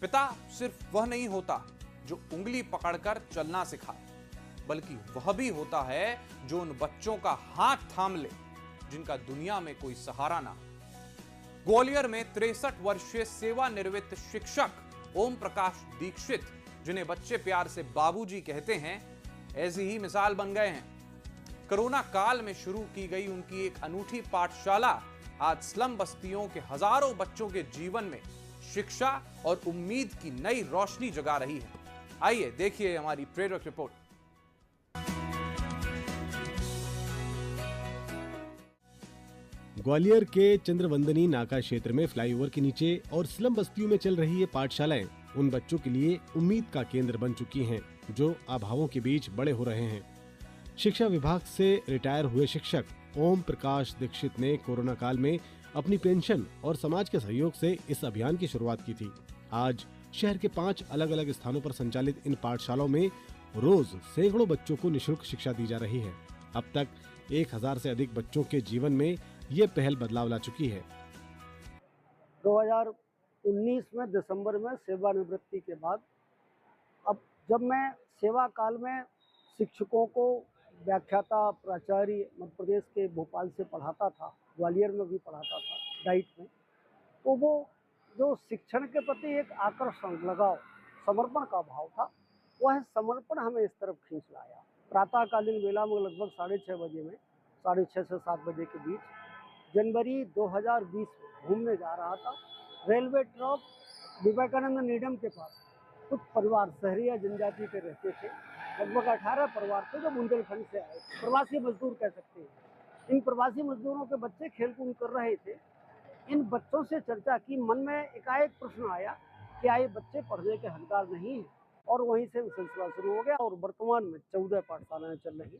पिता सिर्फ वह नहीं होता जो उंगली पकड़कर चलना सिखाए, बल्कि वह भी होता है जो उन बच्चों का हाथ थाम ले जिनका दुनिया में कोई सहारा ना। ग्वालियर में 63 वर्षीय सेवानिवृत्त शिक्षक ओम प्रकाश दीक्षित, जिन्हें बच्चे प्यार से बाबूजी कहते हैं, ऐसी ही मिसाल बन गए हैं। कोरोना काल में शुरू की गई उनकी एक अनूठी पाठशाला आज स्लम बस्तियों के हजारों बच्चों के जीवन में शिक्षा और उम्मीद की नई रोशनी जगा रही है। आइए देखिए हमारी प्रेरक रिपोर्ट। ग्वालियर के चंद्रवंदनी नाका क्षेत्र में फ्लाईओवर के नीचे और स्लम बस्तियों में चल रही ये पाठशालाएं उन बच्चों के लिए उम्मीद का केंद्र बन चुकी हैं, जो अभावों के बीच बड़े हो रहे हैं। शिक्षा विभाग से रिटायर हुए शिक्षक ओम प्रकाश दीक्षित ने कोरोना काल में अपनी पेंशन और समाज के सहयोग से इस अभियान की शुरुआत की थी। आज शहर के 5 अलग अलग स्थानों पर संचालित इन पाठशालाओं में रोज सैकड़ों बच्चों को निःशुल्क शिक्षा दी जा रही है। अब तक 1000 से अधिक बच्चों के जीवन में ये पहल बदलाव ला चुकी है। 2019 में दिसंबर में सेवानिवृत्ति के बाद अब जब मैं सेवा काल में शिक्षकों को व्याख्याता प्राचार्य मध्य प्रदेश के भोपाल से पढ़ाता था, ग्वालियर में भी पढ़ाता था डाइट में, तो वो जो शिक्षण के प्रति एक आकर्षण, लगाव, समर्पण का भाव था, वह समर्पण हमें इस तरफ खींच लाया। प्रातःकालीन वेला में लगभग 6:30 बजे में 6:30 से 7 बजे के बीच जनवरी 2020 में घूमने जा रहा था। रेलवे ट्रैक विवेकानंद नीडम के पास कुछ परिवार शहरी जनजाति के रहते थे, लगभग 18 परिवार थे जो बुंदेलखंड से आए थे, प्रवासी मजदूर कह सकते हैं। इन प्रवासी मजदूरों के बच्चे खेलकूद कर रहे थे। इन बच्चों से चर्चा की, मन में एकाएक प्रश्न आया कि ये बच्चे पढ़ने के हकदार नहीं हैं, और वहीं से सिलसिला शुरू हो गया और वर्तमान में 14 पाठशालाएं चल रही।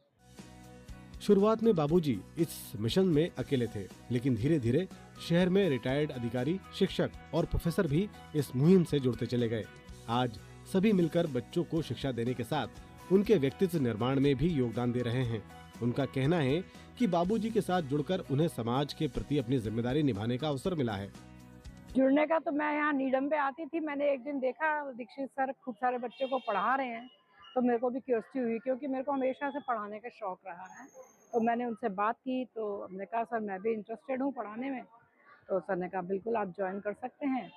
शुरुआत में बाबूजी इस मिशन में अकेले थे, लेकिन धीरे धीरे शहर में रिटायर्ड अधिकारी, शिक्षक और प्रोफेसर भी इस मुहिम से जुड़ते चले गए। आज सभी मिलकर बच्चों को शिक्षा देने के साथ उनके व्यक्तित्व निर्माण में भी योगदान दे रहे हैं। उनका कहना है कि बाबूजी के साथ जुड़कर उन्हें समाज के प्रति अपनी जिम्मेदारी निभाने का अवसर मिला है। जुड़ने का तो मैं यहाँ नीडम पे आती थी, मैंने एक दिन देखा दीक्षित सर खूब सारे बच्चों को पढ़ा रहे हैं, तो मेरे को भी क्यूरियोसिटी हुई, क्योंकि मेरे को हमेशा से पढ़ाने का शौक रहा है। तो मैंने उनसे बात की, तो हमने कहा सर मैं भी इंटरेस्टेड हूँ पढ़ाने में। तो सर ने कहा बिल्कुल आप ज्वाइन कर सकते हैं।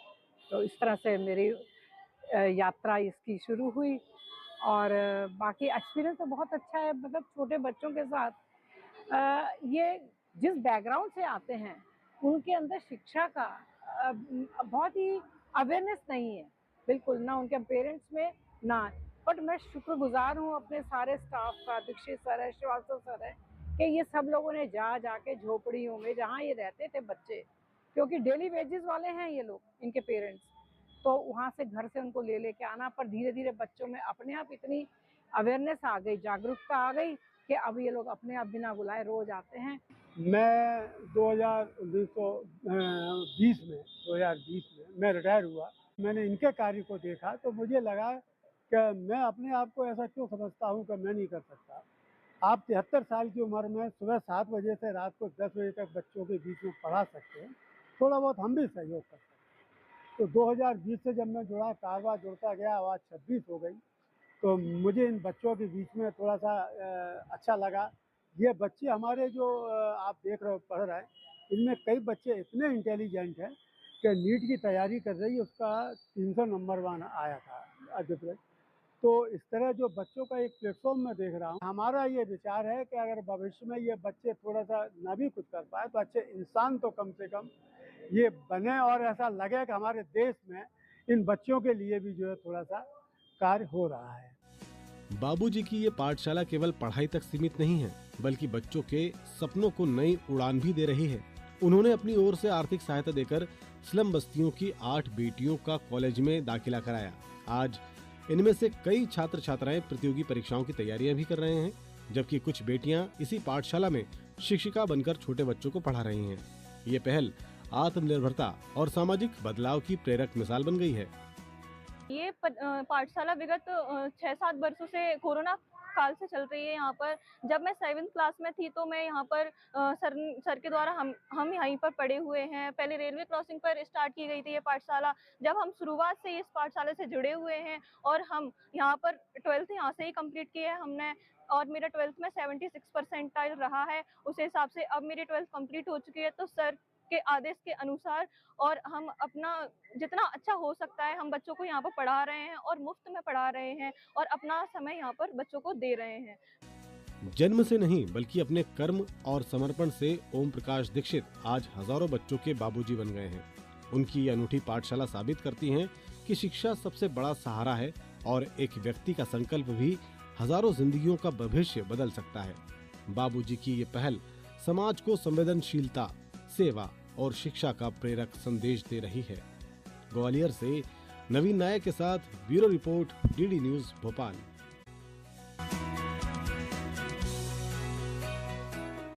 तो इस तरह से मेरी यात्रा इसकी शुरू हुई, और बाकी एक्सपीरियंस तो बहुत अच्छा है। मतलब छोटे बच्चों के साथ ये जिस बैकग्राउंड से आते हैं उनके अंदर शिक्षा का बहुत ही अवेयरनेस नहीं है, बिल्कुल ना उनके पेरेंट्स में ना। बट मैं शुक्रगुजार हूँ अपने सारे स्टाफ का, दीक्षित सर है, श्रीवास्तव सर है, कि ये सब लोगों ने जाके झोपड़ियों में जहाँ ये रहते थे बच्चे, क्योंकि डेली वेजेस वाले हैं ये लोग, इनके पेरेंट्स, तो वहाँ से घर से उनको लेके आना। पर धीरे धीरे बच्चों में अपने आप इतनी अवेयरनेस आ गई, जागरूकता आ गई कि अब ये लोग अपने आप बिना बुलाए रोज आते हैं। मैं 2020 में मैं रिटायर हुआ। मैंने इनके कार्य को देखा तो मुझे लगा कि मैं अपने आप को ऐसा क्यों समझता हूँ कि मैं नहीं कर सकता। आप 73 साल की उम्र में सुबह 7 बजे से रात को 10 बजे तक बच्चों के बीच में पढ़ा सकते हैं, थोड़ा बहुत हम भी सहयोग कर सकते हैं। तो 2020 से जब मैं जुड़ा, कारवा जुड़ता गया, आवाज़ 26 हो गई, तो मुझे इन बच्चों के बीच में थोड़ा सा अच्छा लगा। ये बच्चे हमारे जो आप देख रहे हो पढ़ रहे हैं, इनमें कई बच्चे इतने इंटेलिजेंट हैं कि नीट की तैयारी कर रही है, उसका 300 नंबर 1 आया था अभी। तो इस तरह जो बच्चों का एक प्लेटफॉर्म में देख रहा हूँ, हमारा ये विचार है कि अगर भविष्य में ये बच्चे थोड़ा सा ना भी कुछ कर पाए तो अच्छे इंसान तो कम से कम ये बने, और ऐसा लगे कि हमारे देश में इन बच्चों के लिए भी जो है थोड़ा सा कार्य हो रहा है। बाबूजी की ये पाठशाला केवल पढ़ाई तक सीमित नहीं है, बल्कि बच्चों के सपनों को नई उड़ान भी दे रही है। उन्होंने अपनी ओर से आर्थिक सहायता देकर स्लम बस्तियों की 8 बेटियों का कॉलेज में दाखिला कराया। आज इनमें से कई छात्र छात्राएं प्रतियोगी परीक्षाओं की तैयारियां भी कर रहे हैं, जबकि कुछ बेटियां इसी पाठशाला में शिक्षिका बनकर छोटे बच्चों को पढ़ा रही हैं। ये पहल आत्मनिर्भरता और सामाजिक बदलाव की प्रेरक मिसाल बन गई है। ये पाठशाला विगत 6-7 वर्षों से कोरोना काल से चल रही है यहाँ पर। जब मैं 7th क्लास में थी तो मैं यहाँ पर सर के द्वारा हम यहीं पर पढ़े हुए हैं। पहले रेलवे क्रॉसिंग पर स्टार्ट की गई थी ये पाठशाला। जब हम शुरुआत से इस पाठशाला से जुड़े हुए हैं और हम यहाँ पर 12th यहाँ से ही कंप्लीट की है हमने, और मेरा 12th में 76 परसेंटाइल रहा है। उस हिसाब से अब मेरी 12th कंप्लीट हो चुकी है। तो सर के आदेश के अनुसार और हम अपना जितना अच्छा हो सकता है हम बच्चों को यहाँ पर पढ़ा रहे हैं और मुफ्त में पढ़ा रहे हैं और अपना समय यहाँ पर बच्चों को दे रहे हैं। जन्म से नहीं बल्कि अपने कर्म और समर्पण से ओम प्रकाश दीक्षित आज हजारों बच्चों के बाबूजी बन गए हैं। उनकी ये अनूठी पाठशाला साबित करती है कि शिक्षा सबसे बड़ा सहारा है और एक व्यक्ति का संकल्प भी हजारों जिंदगियों का भविष्य बदल सकता है। बाबूजी की ये पहल समाज को संवेदनशीलता, सेवा और शिक्षा का प्रेरक संदेश दे रही है। ग्वालियर से नवीन नायक के साथ bureau report, DD news Bhopal.